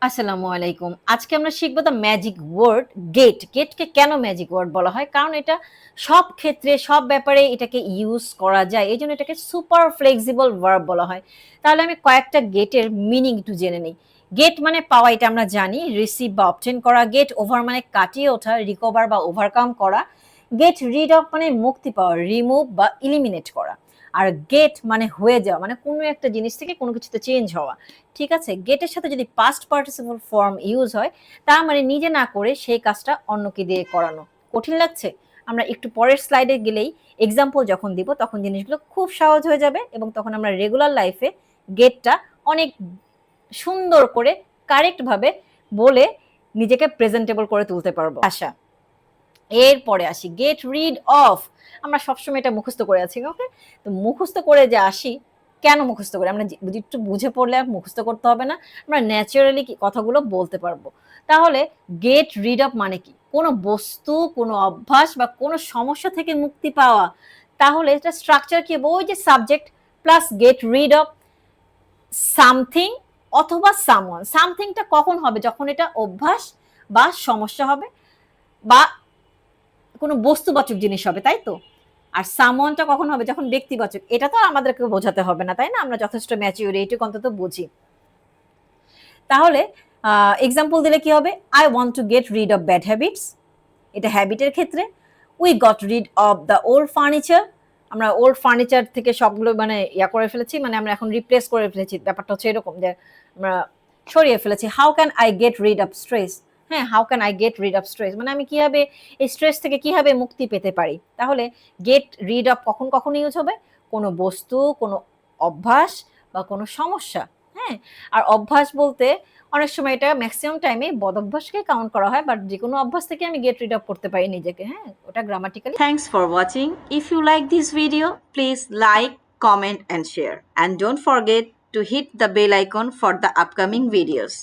আসসালামু আলাইকুম। আজকে আমরা শিখব দ্য ম্যাজিক ওয়ার্ড গেট। গেটকে কেন ম্যাজিক ওয়ার্ড বলা হয়? কারণ এটা সব ক্ষেত্রে, সব ব্যাপারে এটাকে ইউজ করা যায়। এজন্য এটাকে সুপার ফ্লেক্সিবল ভার্ব বলা হয়। তাহলে আমি কয়েকটা গেটের মিনিং একটু জেনে নেই। গেট মানে পাওয়া, এটা আমরা জানি। রিসিভ বা অবটেন করা। গেট ওভার মানে কাটিয়ে ওঠা, রিকভার বা ওভারকাম করা। গেট রিড অফ মানে মুক্তি পাওয়া, রিমুভ বা ইলিমিনেট করা। আর গেট মানে হয়ে যাওয়া, মানে কোনো একটা জিনিস থেকে কোনো কিছুতে চেঞ্জ হওয়া। ঠিক আছে, গেটের সাথে যদি পাস্ট পার্টিসিপল ফর্ম ইউজ হয়, তার মানে নিজে না করে সেই কাজটা অন্যকে দিয়ে করানো। কঠিন লাগছে? আমরা একটু পরের স্লাইডে গেলেই এক্সাম্পল যখন দিব তখন জিনিসগুলো খুব সহজ হয়ে যাবে, এবং তখন আমরা রেগুলার লাইফে গেটটা অনেক সুন্দর করে কারেক্ট ভাবে বলে নিজেকে প্রেজেন্টেবল করে তুলতে পারবো। আশা, এরপরে আসি গেট রিড অফ। আমরা সবসময় এটা মুখস্থ করে আছি, ওকে? তো মুখস্থ করে যে আসি, কেন মুখস্থ করে? আমরা যদি একটু বুঝে পড়লে আর মুখস্থ করতে হবে না, আমরা ন্যাচারালি কথাগুলো বলতে পারবো। তাহলে গেট রিড অফ মানে কি? কোনো বস্তু, কোনো অভ্যাস বা কোনো সমস্যা থেকে মুক্তি পাওয়া। তাহলে এটা স্ট্রাকচার কি হবে? ওই যে subject plus gate rid of something অথবা সামওয়ান। সামথিংটা কখন হবে? যখন এটা অভ্যাস বা সমস্যা হবে, বা কোনো বস্তুবাচক জিনিস হবে, তাই তো? আর সামওয়ানটা কখন হবে? যখন ব্যক্তিবাচক। এটা তো আমাদেরকে বোঝাতে হবে না, তাই না? আমরা যথেষ্ট ম্যাচিউর, এইটুকু অন্তত বুঝি। তাহলে এক্সাম্পল দিলে কি হবে? I want to get rid of bad habits, এটা হ্যাবিটের ক্ষেত্রে। We got read of the old furniture, আমরা ওল্ড ফার্নিচার থেকে সবগুলো মানে ইয়া করে ফেলেছি, মানে আমরা এখন রিপ্লেস করে ফেলেছি। ব্যাপারটা হচ্ছে এরকম যে আমরা সরিয়ে ফেলেছি। How can I get rid of stress, হ্যাঁ, how can I get rid of stress মানে আমি কিভাবে এই স্ট্রেস থেকে কিভাবে মুক্তি পেতে পারি। তাহলে গেট রিড অফ কখন কখন ইউজ হবে? কোনো বস্তু, কোনো অভ্যাস বা কোনো সমস্যা। হ্যাঁ, আর অভ্যাস বলতে অনেক সময় এটা ম্যাক্সিমাম টাইমে বদভ্যাসকে কাউন্ট করা হয়, বাট যে কোনো অভ্যাস থেকে আমি গেট রিড অফ করতে পারি নিজেকে। হ্যাঁ, ওটা grammatically. Thanks for watching. If you like this video, please like, comment and share. And don't forget to hit the bell icon for the upcoming videos.